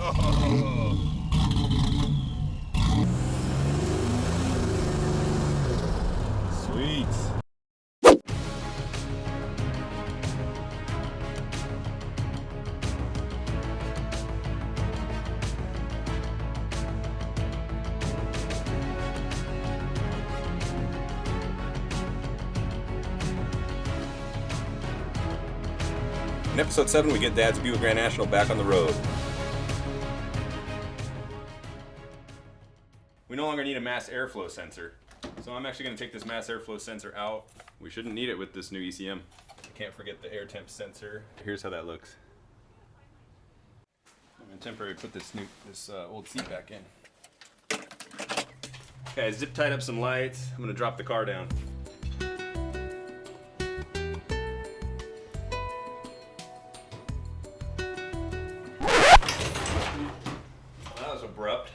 Sweet. In episode 7, we get Dad's Buick Grand National back on the road. We no longer need a mass airflow sensor, so I'm actually going to take this mass airflow sensor out. We shouldn't need it with this new ECM. Can't forget the air temp sensor. Here's how that looks. I'm going to temporarily put this old seat back in. Okay, I zip tied up some lights. I'm going to drop the car down. Abrupt.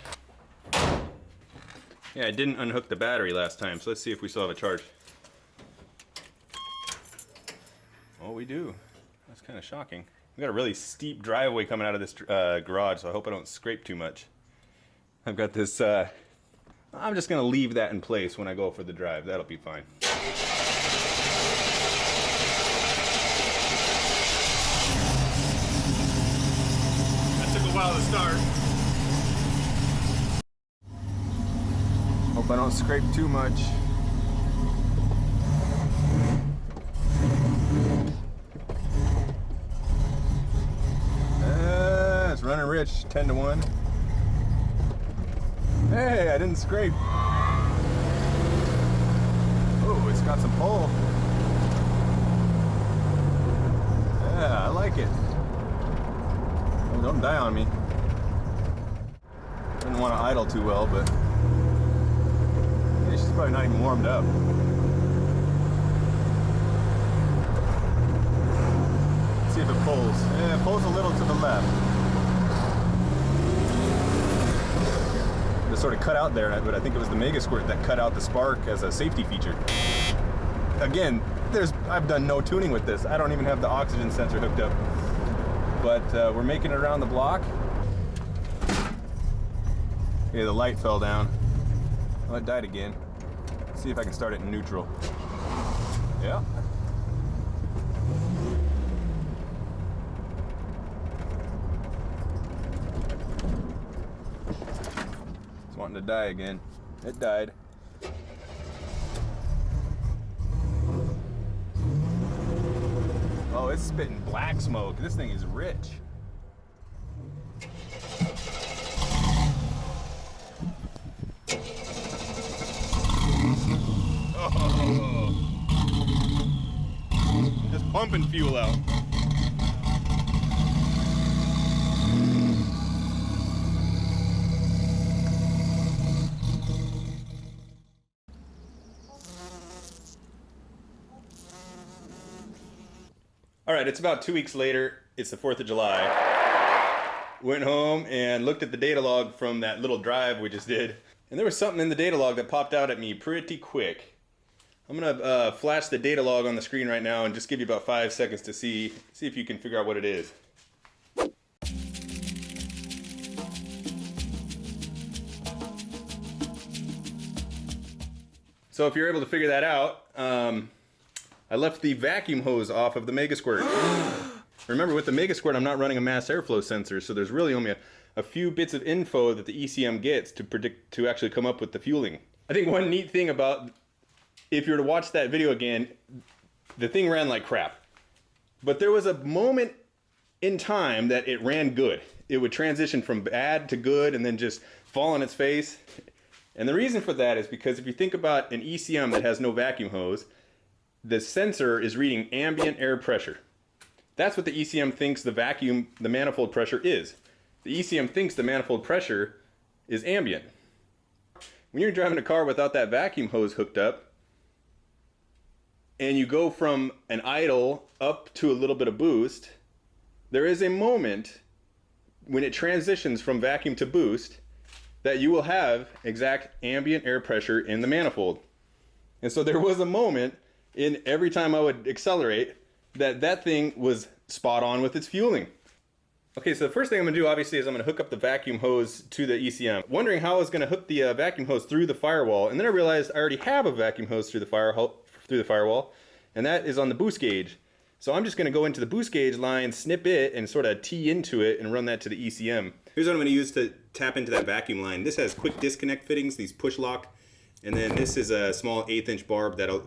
Yeah, I didn't unhook the battery last time, so let's see if we still have a charge. Oh, we do. That's kind of shocking. We got a really steep driveway coming out of this garage, so I hope I don't scrape too much. I've got this, I'm just going to leave that in place when I go for the drive. That'll be fine. That took a while to start. Hope I don't scrape too much. It's running rich, 10 to 1. Hey, I didn't scrape. Oh, it's got some pull. Yeah, I like it. Oh, don't die on me. Didn't want to idle too well, but she's probably not even warmed up. Let's see if it pulls. Yeah, it pulls a little to the left. It sort of cut out there, but I think it was the Mega Squirt that cut out the spark as a safety feature. Again, I've done no tuning with this. I don't even have the oxygen sensor hooked up. But we're making it around the block. Okay, the light fell down. Oh, it died again. Let's see if I can start it in neutral. Yeah. It's wanting to die again. It died. Oh, it's spitting black smoke. This thing is rich. Just pumping fuel out. All right, it's about 2 weeks later. It's the 4th of July. Went home and looked at the data log from that little drive we just did. And there was something in the data log that popped out at me pretty quick. I'm gonna flash the data log on the screen right now and just give you about 5 seconds to see if you can figure out what it is. So if you're able to figure that out, I left the vacuum hose off of the Mega Squirt. Remember, with the Mega Squirt, I'm not running a mass airflow sensor, so there's really only a few bits of info that the ECM gets to actually come up with the fueling. I think one neat thing about, if you were to watch that video again, the thing ran like crap. But there was a moment in time that it ran good. It would transition from bad to good and then just fall on its face. And the reason for that is because if you think about an ECM that has no vacuum hose, the sensor is reading ambient air pressure. That's what the ECM thinks the manifold pressure is. The ECM thinks the manifold pressure is ambient. When you're driving a car without that vacuum hose hooked up, and you go from an idle up to a little bit of boost, there is a moment when it transitions from vacuum to boost that you will have exact ambient air pressure in the manifold. And so there was a moment in every time I would accelerate that thing was spot on with its fueling. Okay, so the first thing I'm gonna do obviously is I'm gonna hook up the vacuum hose to the ECM. Wondering how I was gonna hook the vacuum hose through the firewall, and then I realized I already have a vacuum hose through the firewall, and that is on the boost gauge. So I'm just gonna go into the boost gauge line, snip it, and sort of tee into it and run that to the ECM. Here's what I'm gonna use to tap into that vacuum line. This has quick disconnect fittings, these push lock, and then this is a small 1/8" barb that'll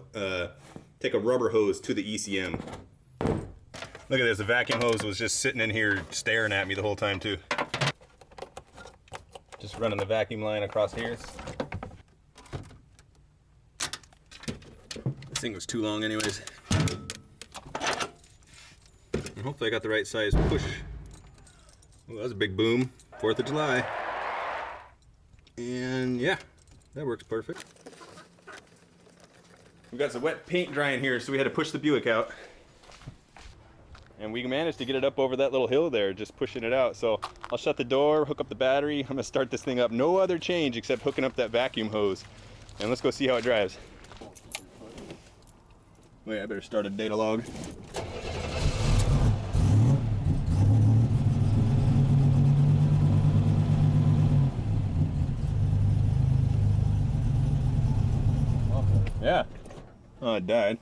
take a rubber hose to the ECM. Look at this, the vacuum hose was just sitting in here staring at me the whole time too. Just running the vacuum line across here. This thing was too long anyways. And hopefully I got the right size push. Oh, that was a big boom. 4th of July. And yeah, that works perfect. We've got some wet paint drying here, so we had to push the Buick out. And we managed to get it up over that little hill there, just pushing it out. So I'll shut the door, hook up the battery. I'm gonna start this thing up. No other change except hooking up that vacuum hose. And let's go see how it drives. Wait, I better start a data log. Yeah. Oh, it died.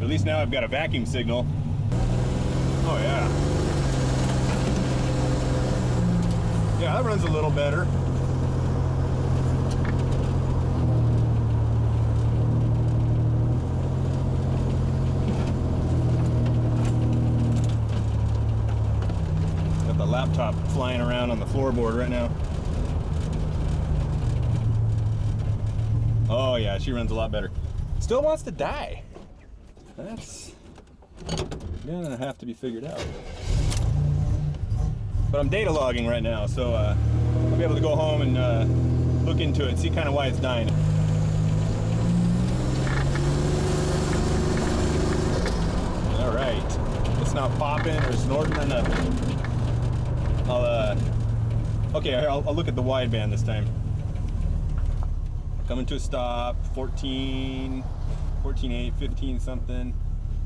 At least now I've got a vacuum signal. Oh yeah. Yeah, that runs a little better. Got the laptop flying around on the floorboard right now. Oh yeah, she runs a lot better. Still wants to die. That's gonna have to be figured out. But I'm data logging right now, so I'll be able to go home and look into it, see kind of why it's dying. All right, it's not popping or snorting or nothing. I'll look at the wideband this time. Coming to a stop, 14, 14.8, 15 something.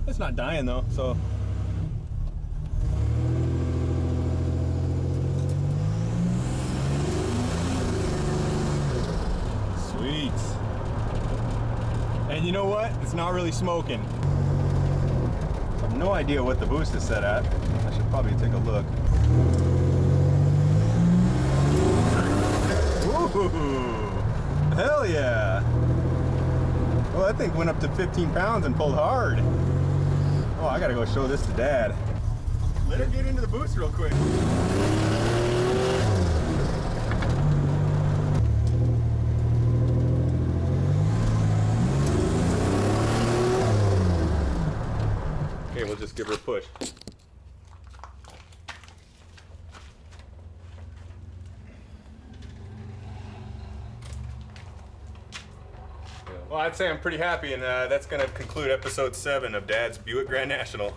It's not dying though, so. Sweet. And you know what? It's not really smoking. I have no idea what the boost is set at. I should probably take a look. Ooh, hell yeah. Well, that thing went up to 15 pounds and pulled hard. Oh, I gotta go show this to Dad. Let her get into the boost real quick. Okay, we'll just give her a push. Well, I'd say I'm pretty happy, and that's going to conclude episode 7 of Dad's Buick Grand National.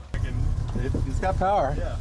It's got power. Yeah.